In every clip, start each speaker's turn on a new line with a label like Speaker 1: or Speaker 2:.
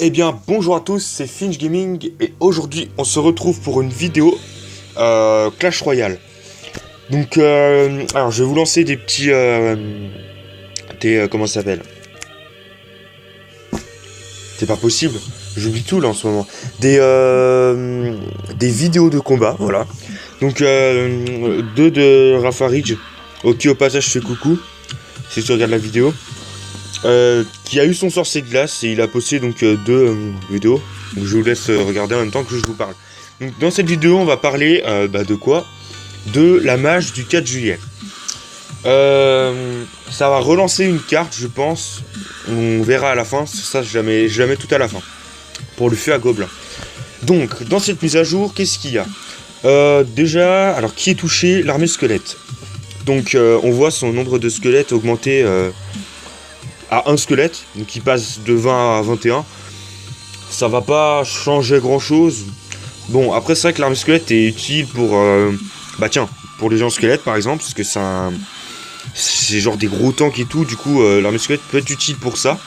Speaker 1: Eh bien, bonjour à tous, c'est Finch Gaming et aujourd'hui on se retrouve pour une vidéo Clash Royale. Donc, alors je vais vous lancer des petits, comment ça s'appelle? C'est pas possible, j'oublie tout là en ce moment. Des vidéos de combat, voilà. Donc, deux de Rafa Ridge, qui au passage fait coucou, si tu regardes la vidéo. Qui a eu son sorcier de glace et il a posté donc deux vidéos. Donc je vous laisse regarder en même temps que je vous parle. Donc dans cette vidéo on va parler de quoi? De la mage du 4 juillet. Ça va relancer une carte je pense. On verra à la fin, ça je la mets tout à la fin. Pour le feu à gobelin. Donc dans cette mise à jour, qu'est-ce qu'il y a? Déjà, alors qui est touché? L'armée squelette. Donc on voit son nombre de squelettes augmenter à un squelette, donc il passe de 20 à 21. Ça va pas changer grand chose. Bon, après c'est vrai que l'armée squelette est utile pour pour les gens squelettes par exemple, parce que c'est genre des gros tanks et tout, du coup l'armée squelette peut être utile pour ça.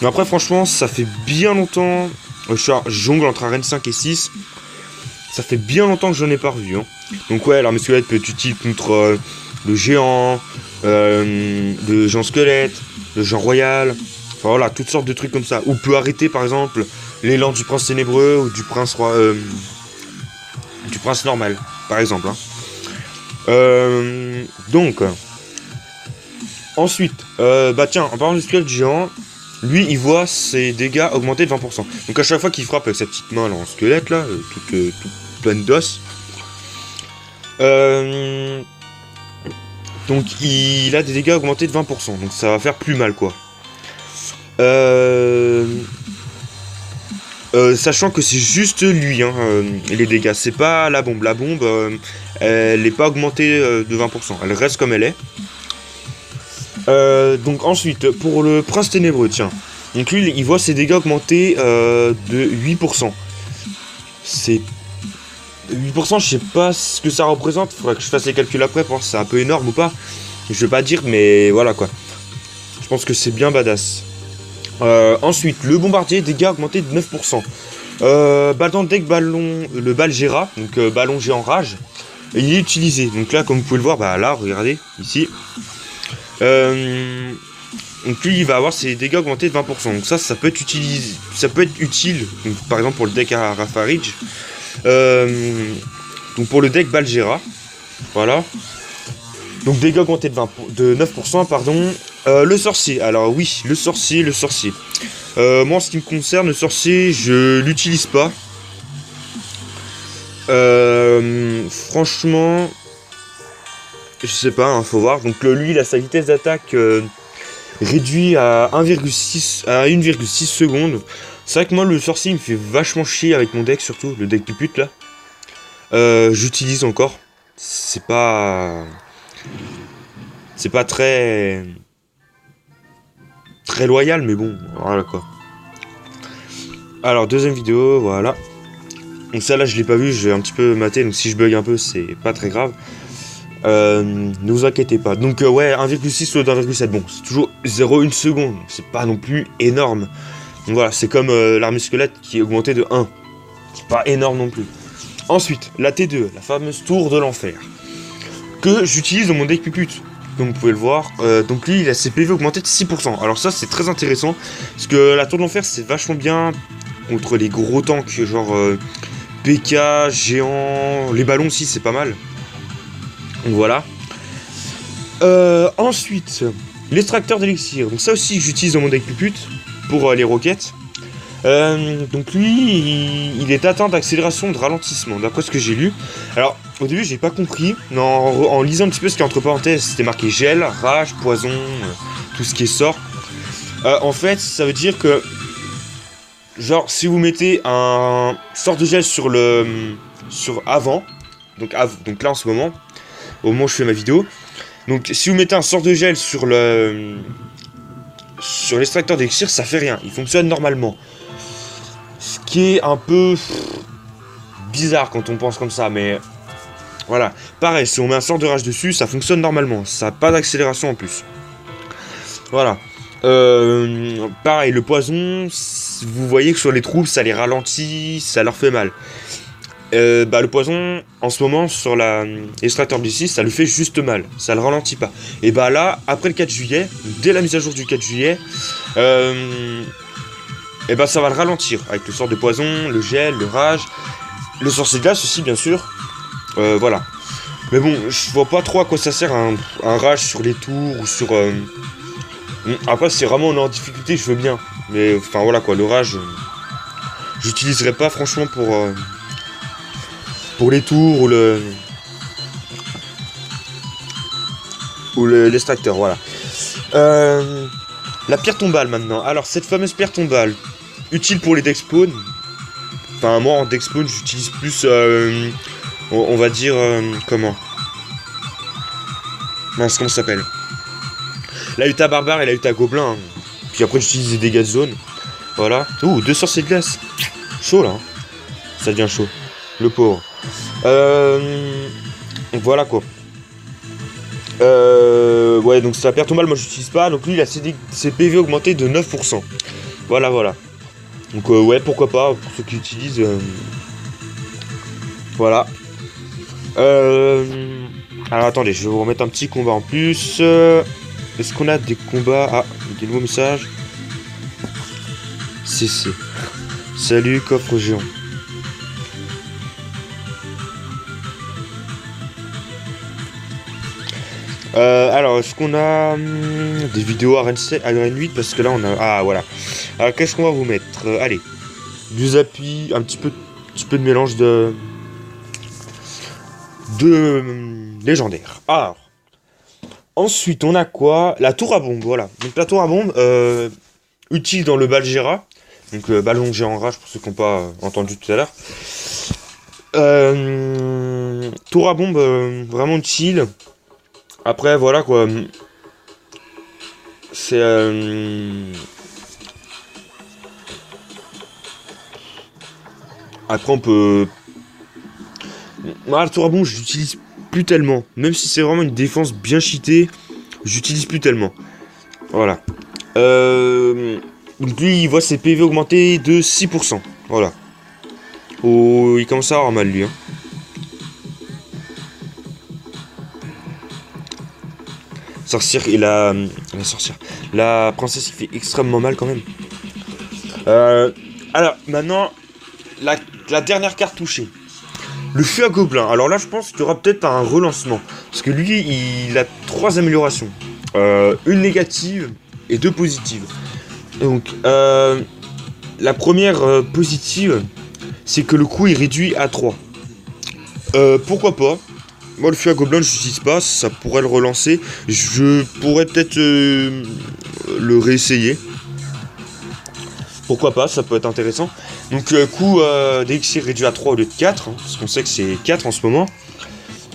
Speaker 1: Mais après franchement ça fait bien longtemps, je jongle entre arène 5 et 6, ça fait bien longtemps que j'en ai pas revu, hein. Donc ouais, l'armée squelette peut être utile contre le géant, le géant squelette, le géant royal, enfin voilà, toutes sortes de trucs comme ça. Ou peut arrêter par exemple l'élan du prince ténébreux ou du prince normal, par exemple, hein. Donc, ensuite, tiens, en parlant du squelette géant, lui il voit ses dégâts augmenter de 20%. Donc à chaque fois qu'il frappe avec sa petite main là, en squelette là, toute pleine d'os, donc il a des dégâts augmentés de 20%, donc ça va faire plus mal quoi. Sachant que c'est juste lui, hein, les dégâts, c'est pas la bombe. La bombe, elle n'est pas augmentée de 20%, elle reste comme elle est. Donc ensuite, pour le prince ténébreux, tiens. Donc lui, il voit ses dégâts augmenter de 8%. C'est 8%, je sais pas ce que ça représente, faudrait que je fasse les calculs après pour voir si c'est un peu énorme ou pas. Je vais pas dire, mais voilà quoi. Je pense que c'est bien badass. Ensuite, le bombardier, dégâts augmentés de 9%. Dans le deck le Balgera, donc ballon géant rage, il est utilisé. Donc là, comme vous pouvez le voir, là, regardez, ici. Donc lui, il va avoir ses dégâts augmentés de 20%. Donc ça peut être utile, donc, par exemple pour le deck à Rafa Ridge. Donc pour le deck Balgera, voilà. Donc dégâts augmentés de 9%, pardon. Le sorcier, alors oui, le sorcier. Moi en ce qui me concerne, le sorcier, je l'utilise pas. Franchement, je sais pas, hein, faut voir. Donc lui, il a sa vitesse d'attaque réduite à 1,6 secondes. C'est vrai que moi, le sorcier, il me fait vachement chier avec mon deck, surtout, le deck pupute là. J'utilise encore. C'est pas très loyal, mais bon, voilà quoi. Alors, deuxième vidéo, voilà. Donc ça là, je l'ai pas vu, j'ai un petit peu maté, donc si je bug un peu, c'est pas très grave. Ne vous inquiétez pas. Donc ouais, 1,6 ou 1,7, bon, c'est toujours 0,1 seconde, c'est pas non plus énorme. Donc voilà, c'est comme l'armée squelette qui est augmentée de 1. C'est pas énorme non plus. Ensuite, la T2, la fameuse tour de l'enfer, que j'utilise dans mon deck pupute. Comme vous pouvez le voir, donc lui il a ses PV augmentés de 6%. Alors ça c'est très intéressant, parce que la tour de l'enfer c'est vachement bien contre les gros tanks, genre PK, géant, les ballons aussi c'est pas mal. Donc voilà. Ensuite, l'extracteur d'élixir, donc ça aussi j'utilise dans mon deck pupute, pour les roquettes. Donc lui, il est atteint d'accélération de ralentissement, d'après ce que j'ai lu. Alors, au début, j'ai pas compris. Non, en lisant un petit peu ce qui est entre parenthèses, c'était marqué gel, rage, poison, tout ce qui est sort. En fait, ça veut dire que, genre, si vous mettez un sort de gel sur avant, donc là en ce moment, au moment où je fais ma vidéo, donc si vous mettez un sort de gel sur l'extracteur d'élixir, ça fait rien, il fonctionne normalement. Ce qui est un peu bizarre quand on pense comme ça, mais voilà. Pareil, si on met un sort de rage dessus, ça fonctionne normalement. Ça n'a pas d'accélération en plus. Voilà. Pareil, le poison, vous voyez que sur les troupes, ça les ralentit, ça leur fait mal. Le poison, en ce moment, sur l'extracteur B6, ça lui fait juste mal, ça le ralentit pas. Et bah là, après le 4 juillet, dès la mise à jour du 4 juillet, ça va le ralentir, avec le sort de poison, le gel, le rage, le sorcier de glace aussi, bien sûr. Voilà. Mais bon, je vois pas trop à quoi ça sert un rage sur les tours ou sur... Après, si vraiment on est en difficulté, je veux bien. Mais enfin voilà quoi, le rage, j'utiliserai pas franchement pour les tours ou l'extracteur, voilà. La pierre tombale maintenant. Alors cette fameuse pierre tombale, utile pour les deck spawn. Enfin moi en deck spawn j'utilise plus, on va dire, comment ça s'appelle, la Utah barbare et la Utah gobelin. Hein. Puis après j'utilise des dégâts de zone. Voilà. Ouh, 2 sorciers de glace. Chaud là. Hein. Ça devient chaud. Le pauvre. Voilà quoi. Ouais, donc c'est la pierre tombale, moi j'utilise pas. Donc lui il a ses PV augmentés de 9%. Voilà. Donc ouais, pourquoi pas, pour ceux qui utilisent. Voilà. Alors attendez, je vais vous remettre un petit combat en plus. Est-ce qu'on a des combats? Ah, des nouveaux messages. CC. Salut, coffre géant. Alors, est-ce qu'on a des vidéos à 8? Parce que là, on a... Ah, voilà. Alors, qu'est-ce qu'on va vous mettre? Allez. Du Zappy, un petit peu de mélange de légendaire. Alors. Ensuite, on a quoi? La tour à bombe, voilà. Donc, la tour à bombe, utile dans le Balgera. Donc, ballon géant rage, pour ceux qui n'ont pas entendu tout à l'heure. Tour à bombe, vraiment utile. Après, voilà quoi. C'est. Après, on peut. Le tour à bombe, je l'utilise plus tellement. Même si c'est vraiment une défense bien cheatée, j'utilise plus tellement. Voilà. Donc, lui, il voit ses PV augmenter de 6%. Voilà. Oh, il commence à avoir mal, lui. Hein. Sorcière et la sorcière. La princesse, il fait extrêmement mal quand même. Alors, maintenant, la dernière carte touchée. Le feu à gobelin. Alors là, je pense qu'il y aura peut-être un relancement. Parce que lui, il a 3 améliorations. Une négative et 2 positives. Donc, la première positive, c'est que le coût est réduit à 3. Pourquoi pas? Moi, le feu à gobelin, je l'utilise pas, ça pourrait le relancer. Je pourrais peut-être le réessayer. Pourquoi pas, ça peut être intéressant. Donc, coût d'élixir réduit à 3 au lieu de 4, hein, parce qu'on sait que c'est 4 en ce moment.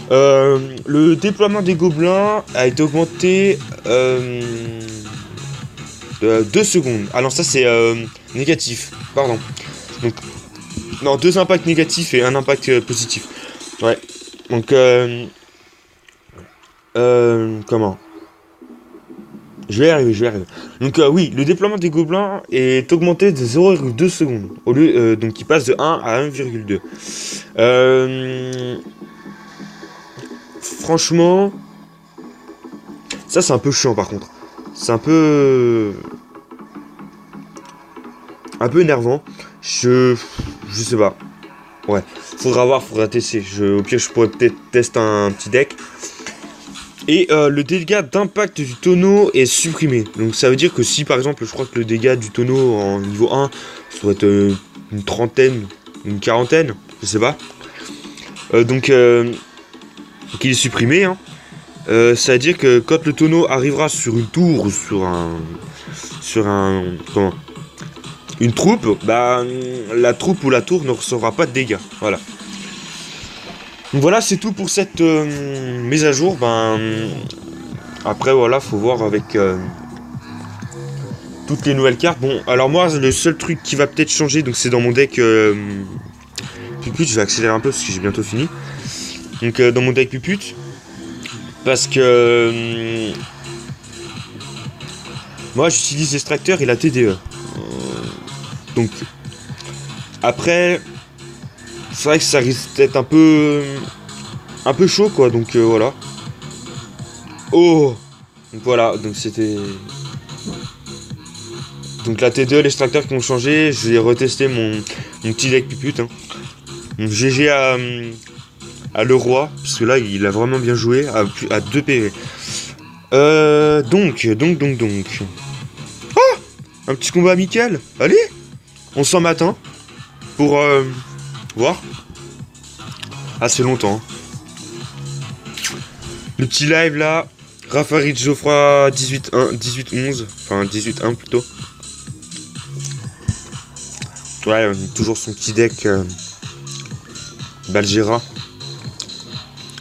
Speaker 1: Le déploiement des gobelins a été augmenté de 2 secondes. Ah non, ça c'est négatif, pardon. Donc, non, 2 impacts négatifs et 1 impact positif. Ouais. Donc, comment? Je vais y arriver. Donc, oui, le déploiement des gobelins est augmenté de 0,2 secondes. Au lieu, donc, il passe de 1 à 1,2. Franchement, ça, c'est un peu chiant, par contre. C'est un peu énervant. Je sais pas. Ouais, faudra tester. Au pire, je pourrais peut-être tester un petit deck. Et le dégât d'impact du tonneau est supprimé. Donc ça veut dire que si par exemple, je crois que le dégât du tonneau en niveau 1, ça doit être une trentaine, une quarantaine, je sais pas. Donc il est supprimé. Hein. Ça veut dire que quand le tonneau arrivera sur une tour ou sur une troupe, bah la troupe ou la tour ne recevra pas de dégâts. Voilà. Donc voilà, c'est tout pour cette mise à jour. Après voilà, faut voir avec toutes les nouvelles cartes. Bon, alors moi, le seul truc qui va peut-être changer, donc c'est dans mon deck Puput. Je vais accélérer un peu parce que j'ai bientôt fini. Donc dans mon deck Puput, parce que moi j'utilise l'extracteur et la TDE. Donc, après, c'est vrai que ça risque d'être un peu chaud, quoi. Donc, voilà. Oh! Donc, voilà. Donc, c'était... Donc, la T2, l'extracteur qui ont changé. Je vais retester mon petit deck pupute. Hein. Donc, GG à Leroy. Parce que là, il a vraiment bien joué. À 2 PV. Donc. Oh! Un petit combat amical. Allez! On s'en matin. Pour voir. Ah, c'est longtemps. Le petit live là. Raffarit Geoffroy 18-11. Enfin 18-1 plutôt. Ouais, toujours son petit deck Balgera.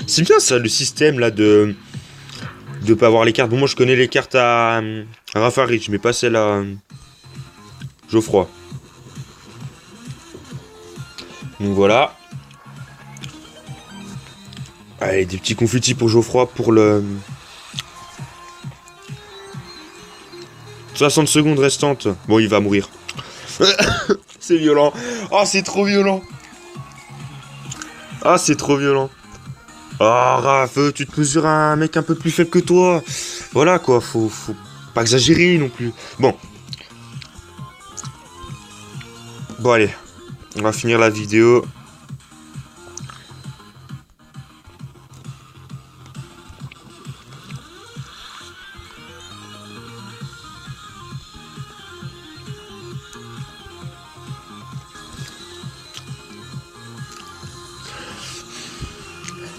Speaker 1: C'est bien ça, le système là de pas avoir les cartes. Bon, moi je connais les cartes à Raffarit, mais pas celle à Geoffroy. Donc voilà. Allez, des petits confettis pour Geoffroy pour le... 60 secondes restantes. Bon, il va mourir. C'est violent. Oh, c'est trop violent. Ah, c'est trop violent. Ah, Raph, tu te mesures à un mec un peu plus faible que toi. Voilà, quoi. Faut pas exagérer non plus. Bon. Bon, allez. On va finir la vidéo.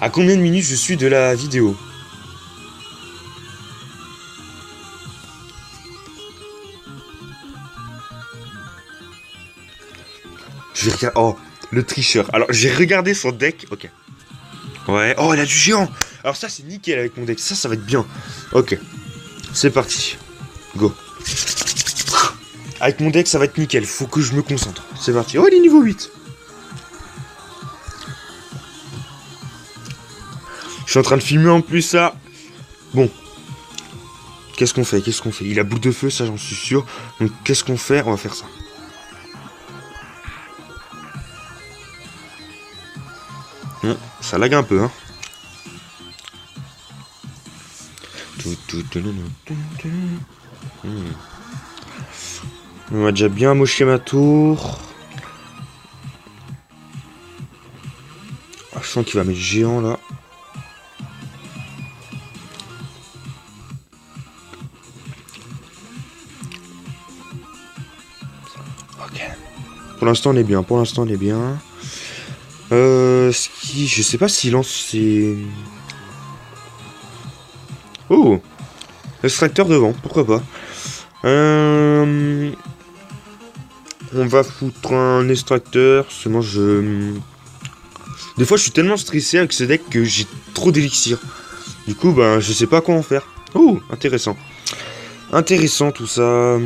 Speaker 1: À combien de minutes je suis de la vidéo? Je vais regarder... Oh, le tricheur. Alors, j'ai regardé son deck. Ok. Ouais. Oh, il a du géant. Alors ça, c'est nickel avec mon deck. Ça va être bien. Ok. C'est parti. Go. Avec mon deck, ça va être nickel. Faut que je me concentre. C'est parti. Oh, il est niveau 8. Je suis en train de filmer en plus ça. Bon. Qu'est-ce qu'on fait? Il a boule de feu, ça j'en suis sûr. Donc qu'est-ce qu'on fait? On va faire ça. Ça lag un peu, hein. On va déjà bien mocher ma tour. Ah, je sens qu'il va mettre géant là. Ok. Pour l'instant on est bien, Ski, je sais pas s'il lance ses... Oh! Extracteur devant, pourquoi pas. On va foutre un extracteur, seulement Des fois je suis tellement stressé avec ce deck que j'ai trop d'élixir. Du coup, ben, je sais pas quoi en faire. Oh, intéressant. Intéressant tout ça.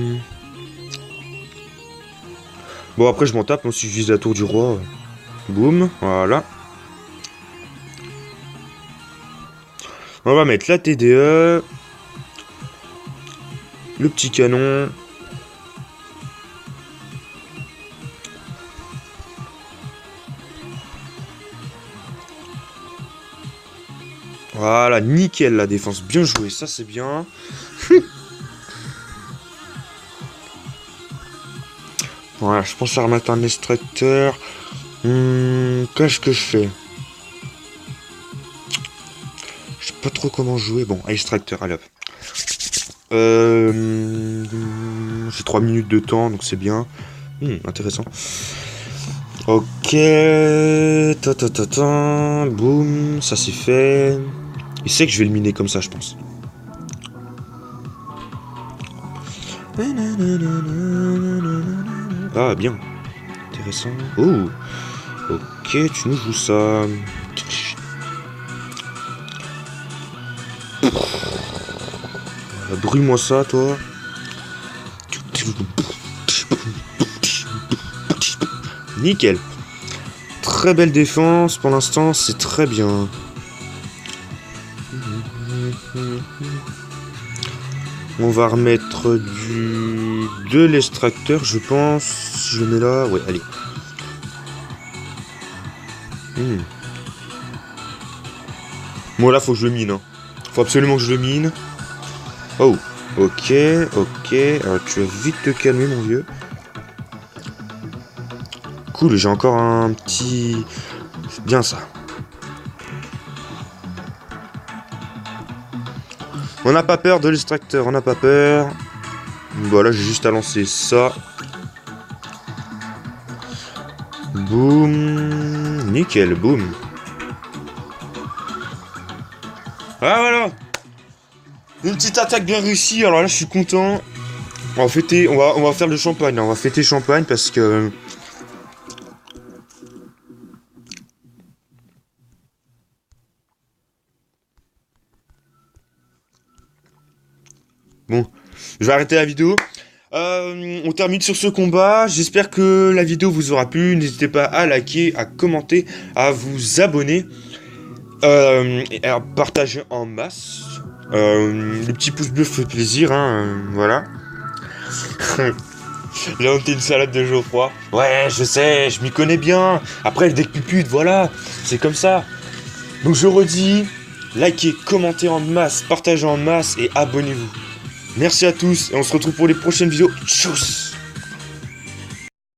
Speaker 1: Bon, après je m'en tape, si je vise la tour du roi. Boum, voilà. On va mettre la TDE. Le petit canon. Voilà, nickel la défense. Bien joué, ça c'est bien. Voilà, je pense à remettre un extracteur. Qu'est-ce que je fais? Je sais pas trop comment jouer. Bon, extracteur, allez hop. J'ai 3 minutes de temps, donc c'est bien. Intéressant. Ok. Boum, ça c'est fait. Il sait que je vais le miner comme ça, je pense. Ah, bien. Intéressant. Oh. Ok, tu nous joues ça. Brûle-moi ça, toi. Nickel. Très belle défense. Pour l'instant, c'est très bien. On va remettre du... de l'extracteur, je pense. Si je le mets là, ouais, allez. Bon, là, faut que je le mine. Hein. Faut absolument que je le mine. Oh, ok. Alors, tu vas vite te calmer, mon vieux. Cool, j'ai encore un petit... C'est bien, ça. On n'a pas peur de l'extracteur, on n'a pas peur. Voilà, j'ai juste à lancer ça. Boum. Nickel, boum. Ah voilà. Une petite attaque bien réussie, alors là je suis content. On va fêter, on va faire le champagne, on va fêter champagne parce que... Bon, je vais arrêter la vidéo. On termine sur ce combat. J'espère que la vidéo vous aura plu. N'hésitez pas à liker, à commenter, à vous abonner et à partager en masse. Le petit pouce bleu fait plaisir, hein, voilà. Là, on était une salade de Geoffroy. Ouais, je sais, je m'y connais bien. Après, le deck pupute, voilà, c'est comme ça. Donc, je redis, likez, commentez en masse, partagez en masse et abonnez-vous. Merci à tous et on se retrouve pour les prochaines vidéos. Tchuss!